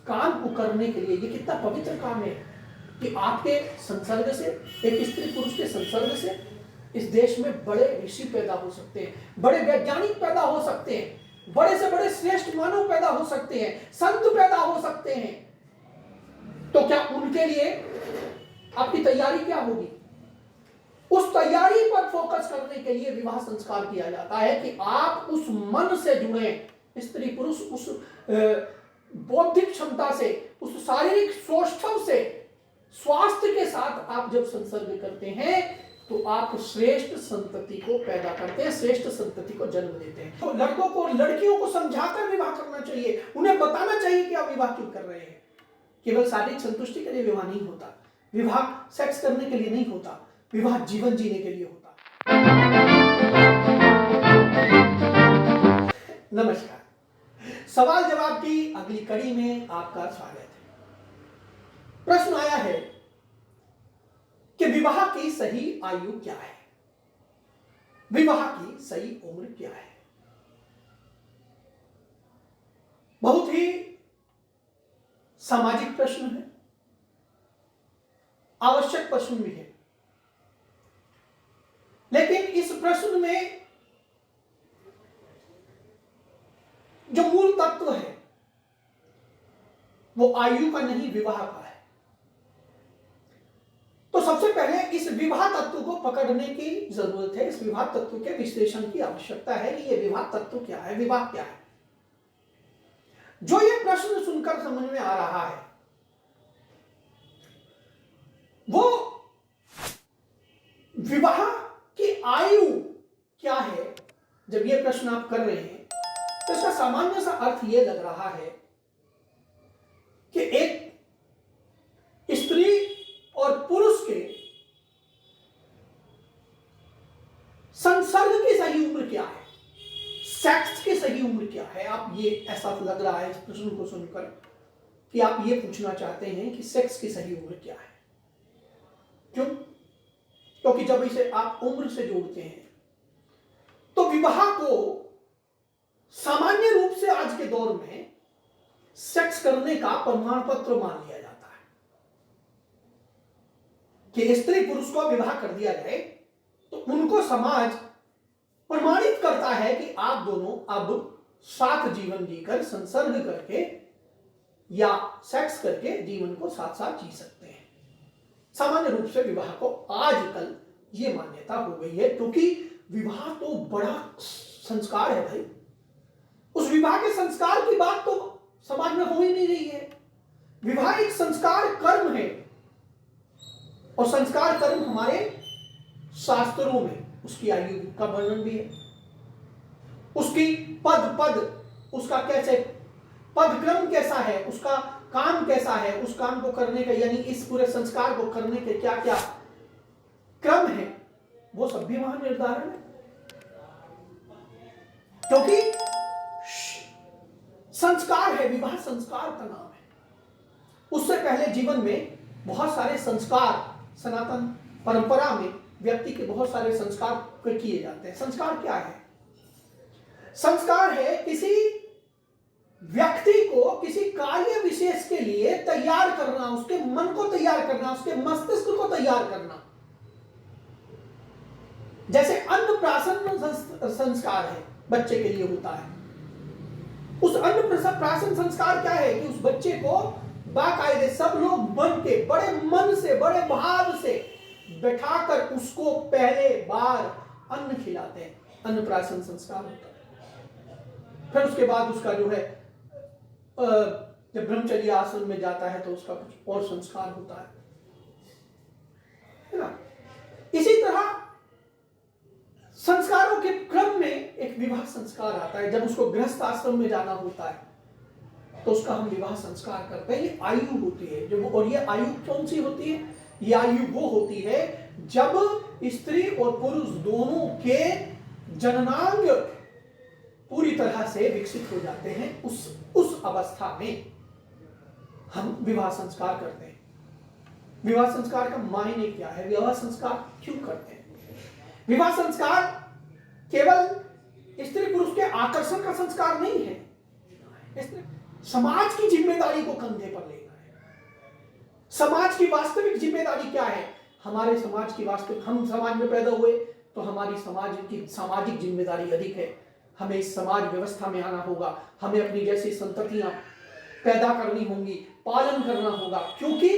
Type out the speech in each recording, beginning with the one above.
काम को करने के लिए, ये कितना पवित्र काम है कि आपके संसर्ग से, एक स्त्री पुरुष के संसर्ग से इस देश में बड़े ऋषि पैदा हो सकते हैं, बड़े वैज्ञानिक पैदा हो सकते हैं, बड़े से बड़े श्रेष्ठ मानव पैदा हो सकते हैं, संत पैदा हो सकते हैं। तो क्या उनके लिए आपकी तैयारी क्या होगी? उस तैयारी पर फोकस करने के लिए विवाह संस्कार किया जाता है कि आप उस मन से जुड़े, स्त्री पुरुष उस बौद्धिक क्षमता से, उस शारीरिक सौष्ठव से, स्वास्थ्य के साथ आप जब संसर्ग करते हैं तो आप श्रेष्ठ संतति को पैदा करते हैं, श्रेष्ठ संतति को जन्म देते हैं। तो लड़कों को, लड़कियों को समझाकर विवाह करना चाहिए, उन्हें बताना चाहिए कि आप विवाह क्यों कर रहे हैं। केवल शारीरिक संतुष्टि के लिए विवाह नहीं होता, विवाह सेक्स करने के लिए नहीं होता, विवाह जीवन जीने के लिए होता। नमस्कार, सवाल जवाब की अगली कड़ी में आपका स्वागत है। प्रश्न आया है कि विवाह की सही आयु क्या है, विवाह की सही उम्र क्या है। बहुत ही सामाजिक प्रश्न है, आवश्यक प्रश्न भी है, लेकिन इस प्रश्न में जो मूल तत्व है वो आयु का नहीं, विवाह का है। तो सबसे पहले इस विवाह तत्व को पकड़ने की जरूरत है, इस विवाह तत्व के विश्लेषण की आवश्यकता है कि यह विवाह तत्व क्या है, विवाह क्या है। जो यह प्रश्न सुनकर समझ में आ रहा है वो विवाह की आयु क्या है, जब यह प्रश्न आप कर रहे हैं तो इसका सामान्य सा अर्थ यह लग रहा है कि एक स्त्री और पुरुष के संसर्ग की सही उम्र क्या है, सेक्स की सही उम्र क्या है। आप ये ऐसा लग रहा है इस प्रश्न को सुनकर कि आप ये पूछना चाहते हैं कि सेक्स की सही उम्र क्या है। क्यों? क्योंकि जब इसे आप उम्र से जोड़ते हैं तो विवाह को सामान्य रूप से आज के दौर में सेक्स करने का प्रमाण पत्र मान लिया जाता है कि स्त्री पुरुष को विवाह कर दिया जाए तो उनको समाज प्रमाणित करता है कि आप दोनों अब साथ जीवन जीकर, संसर्ग करके या सेक्स करके जीवन को साथ साथ जी सकते हैं। सामान्य रूप से विवाह को आजकल ये मान्यता हो गई है, क्योंकि विवाह तो बड़ा संस्कार है भाई। उस विवाह के संस्कार की बात तो समाज में हो ही नहीं रही है। विवाह एक संस्कार कर्म है और संस्कार कर्म हमारे शास्त्रों में उसकी आयु का वर्णन भी है, उसकी पद पद, उसका कैसे पदक्रम कैसा है, उसका काम कैसा है, उस काम को करने का, यानी इस पूरे संस्कार को करने के क्या क्या क्रम है, वो सब भी वहां निर्धारण है। क्योंकि संस्कार है, विवाह संस्कार का नाम है। उससे पहले जीवन में बहुत सारे संस्कार, सनातन परंपरा में व्यक्ति के बहुत सारे संस्कार किए जाते हैं। संस्कार क्या है? संस्कार है किसी व्यक्ति को किसी कार्य विशेष के लिए तैयार करना, उसके मन को तैयार करना, उसके मस्तिष्क को तैयार करना। जैसे अन्नप्राशन संस्कार है, बच्चे के लिए होता है। उस अन्नप्राशन संस्कार क्या है कि उस बच्चे को बाकायदे सब लोग मन के, बड़े मन से, बड़े भाव से बैठाकर उसको पहले बार अन्न खिलाते हैं, अन्नप्राशन संस्कार होता है। फिर उसके बाद उसका जो है जब ब्रह्मचर्य आश्रम में जाता है तो उसका कुछ और संस्कार होता है ना। इसी तरह संस्कारों के क्रम में एक विवाह संस्कार आता है। जब उसको गृहस्थ आश्रम में जाना होता है तो उसका हम विवाह संस्कार करते हैं। ये आयु होती है जो, और ये आयु कौन सी होती है? ये आयु वो होती है जब स्त्री और पुरुष दोनों के जननांग पूरी तरह से विकसित हो जाते हैं। उस अवस्था में हम विवाह संस्कार करते हैं। विवाह संस्कार का मायने क्या है? विवाह संस्कार क्यों करते हैं? विवाह संस्कार केवल स्त्री पुरुष के आकर्षण का संस्कार नहीं है। समाज की जिम्मेदारी को कंधे पर लेना है। समाज की वास्तविक जिम्मेदारी क्या है? हमारे समाज की वास्तविक, हम समाज में पैदा हुए तो हमारी समाज की सामाजिक जिम्मेदारी अधिक है। हमें इस समाज व्यवस्था में आना होगा, हमें अपनी जैसी संततियां पैदा करनी होंगी, पालन करना होगा, क्योंकि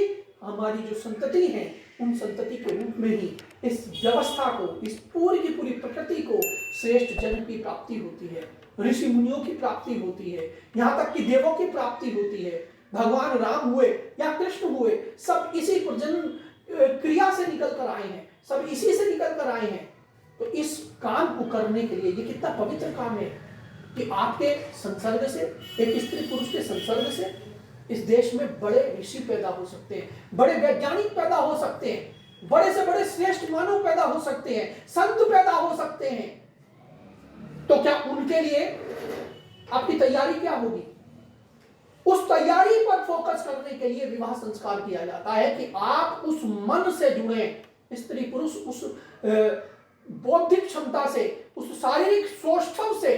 हमारी जो संतति है उन संतति के रूप में ही इस व्यवस्था को, इस पूरी की पूरी प्रकृति को श्रेष्ठ जन्म की प्राप्ति होती है, ऋषि मुनियों की प्राप्ति होती है, यहाँ तक कि देवों की प्राप्ति होती है। भगवान राम हुए या कृष्ण हुए, सब इसी प्रजनन क्रिया से निकल कर आए हैं, सब इसी से निकल कर आए हैं। तो इस काम को करने के लिए ये कितना पवित्र काम है कि आपके संसर्ग से, एक स्त्री पुरुष के संसर्ग से इस देश में बड़े ऋषि पैदा हो सकते हैं, बड़े वैज्ञानिक पैदा हो सकते हैं, बड़े से बड़े श्रेष्ठ मानव पैदा हो सकते हैं, संत पैदा हो सकते हैं। तो क्या उनके लिए आपकी तैयारी क्या होगी? उस तैयारी पर फोकस करने के लिए विवाह संस्कार किया जाता है कि आप उस मन से जुड़े, स्त्री पुरुष उस बौद्धिक क्षमता से, उस शारीरिक सौष्ठव से,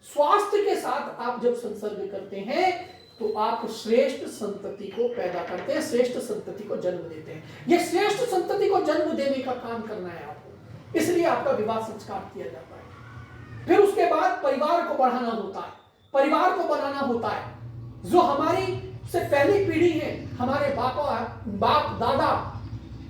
स्वास्थ्य के साथ आप जब संसर्ग करते हैं तो आप श्रेष्ठ संतति को पैदा करते हैं, श्रेष्ठ संतति को जन्म देते हैं। ये श्रेष्ठ संतति को जन्म देने का काम करना है आपको, इसलिए आपका विवाह संस्कार किया जाता है। फिर उसके बाद परिवार को बढ़ाना होता है, परिवार को बनाना होता है। जो हमारी से पहली पीढ़ी है, हमारे बाप दादा,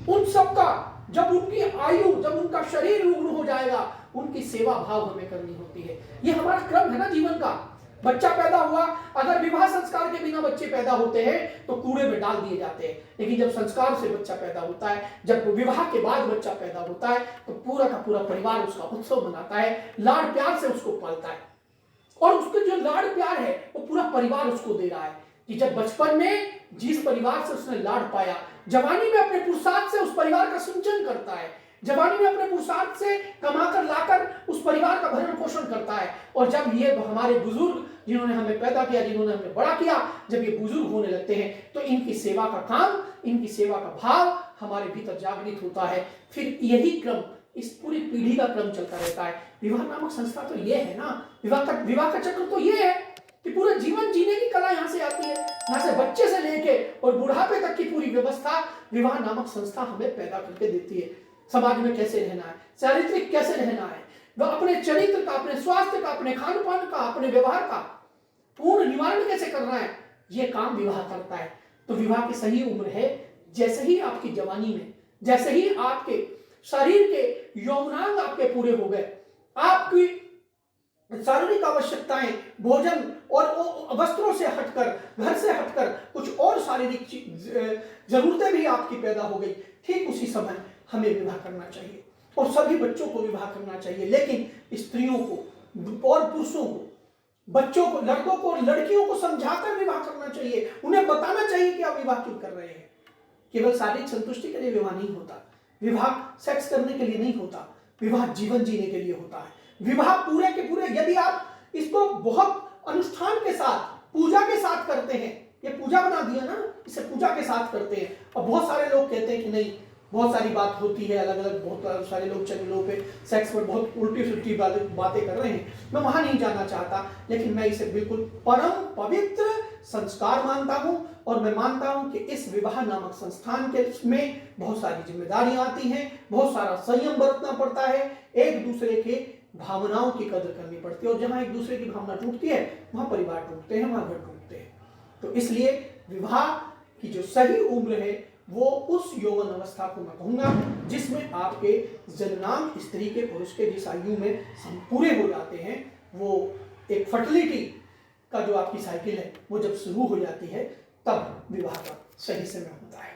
उन सबका जब उनकी आयु, जब उनका शरीर रुग्ण हो जाएगा, उनकी सेवा भाव हमें करनी होती है। ये हमारा क्रम है ना जीवन का। बच्चा पैदा हुआ, अगर विवाह संस्कार के बिना बच्चे पैदा होते हैं तो कूड़े में डाल दिए जाते हैं, लेकिन जब संस्कार से बच्चा पैदा होता है, जब विवाह के बाद बच्चा पैदा होता है तो पूरा का पूरा परिवार उसका उत्सव मनाता है, लाड़ प्यार से उसको पालता है, और उसके जो लाड़ प्यार है वो पूरा परिवार उसको दे रहा है कि जब बचपन में जिस परिवार से उसने लाड़ पाया, जवानी में अपने पुरुषार्थ से उस परिवार का सिंचन करता है, जवानी में अपने पुरुषार्थ से कमाकर लाकर उस परिवार का भरण पोषण करता है। और जब ये हमारे बुजुर्ग जिन्होंने हमें पैदा किया, जिन्होंने हमें बड़ा किया, जब ये बुजुर्ग होने लगते हैं तो इनकी सेवा का काम, इनकी सेवा का भाव हमारे भीतर जागृत होता है। फिर यही क्रम, इस पूरी पीढ़ी का क्रम चलता रहता है। विवाह नामक संस्था तो ये है ना, विवाह का चक्र तो ये है कि पूरा जीवन जीने की कला यहाँ से आती है। यहाँ से बच्चे से लेके और बुढ़ापे तक की पूरी व्यवस्था विवाह नामक संस्था हमें पैदा करके देती है। समाज में कैसे रहना है, चारित्रिक कैसे रहना है, वह अपने चरित्र का, अपने स्वास्थ्य का, अपने खान पान का, अपने व्यवहार का पूर्ण निवारण कैसे करना है, ये काम विवाह करता है। तो विवाह की सही उम्र है जैसे ही आपकी जवानी में, जैसे ही आपके शरीर के यौवनांग आपके पूरे हो गए, आपकी शारीरिक आवश्यकताएं, भोजन और वस्त्रों से हटकर, घर से हटकर कुछ और शारीरिक जरूरतें भी आपकी पैदा हो गई, ठीक उसी समय हमें विवाह करना चाहिए। और सभी बच्चों को विवाह करना चाहिए, लेकिन स्त्रियों को और पुरुषों को, बच्चों को, लड़कों को और लड़कियों को समझाकर विवाह करना चाहिए। उन्हें बताना चाहिए कि आप विवाह क्यों कर रहे हैं। केवल शारीरिक संतुष्टि के लिए विवाह नहीं होता, विवाह सेक्स करने के लिए नहीं होता, विवाह जीवन जीने के लिए होता है। विवाह पूरे के पूरे, यदि आप इसको बहुत अनुष्ठान के साथ, पूजा के साथ करते हैं, ये पूजा बना दिया ना, इसे पूजा के साथ करते हैं। और बहुत सारे लोग कहते हैं कि नहीं, बहुत सारी बात होती है, अलग अलग बहुत सारे लोग चैनलों पे सेक्स पर बहुत उल्टी सुल्टी बातें कर रहे हैं। मैं वहां नहीं जाना चाहता, लेकिन मैं इसे बिल्कुल परम पवित्र संस्कार मानता हूं। और मैं मानता हूं कि इस विवाह नामक संस्थान के में बहुत सारी जिम्मेदारियां आती हैं, बहुत सारा संयम बरतना पड़ता है, एक दूसरे के भावनाओं की कदर करनी पड़ती है। और जहां एक दूसरे की भावना टूटती है वहां परिवार टूटते हैं, वहां घर टूटते हैं। तो इसलिए विवाह की जो सही उम्र है वो उस यौवन अवस्था को मैं कहूंगा जिसमें आपके जननांग स्त्री के पुरुष के जिस आयु में पूरे हो जाते हैं, वो एक फर्टिलिटी का जो आपकी साइकिल है वो जब शुरू हो जाती है तब विवाह का सही समय होता है।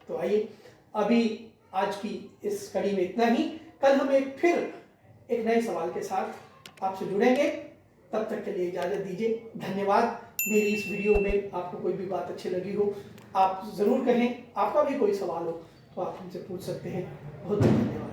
तो आइए, अभी आज की इस कड़ी में इतना ही। कल हम फिर एक नए सवाल के साथ आपसे जुड़ेंगे। तब तक के लिए इजाजत दीजिए। धन्यवाद। मेरी इस वीडियो में आपको कोई भी बात अच्छी लगी हो आप जरूर कहें, आपका भी कोई सवाल हो तो आप हमसे पूछ सकते हैं। बहुत बहुत धन्यवाद।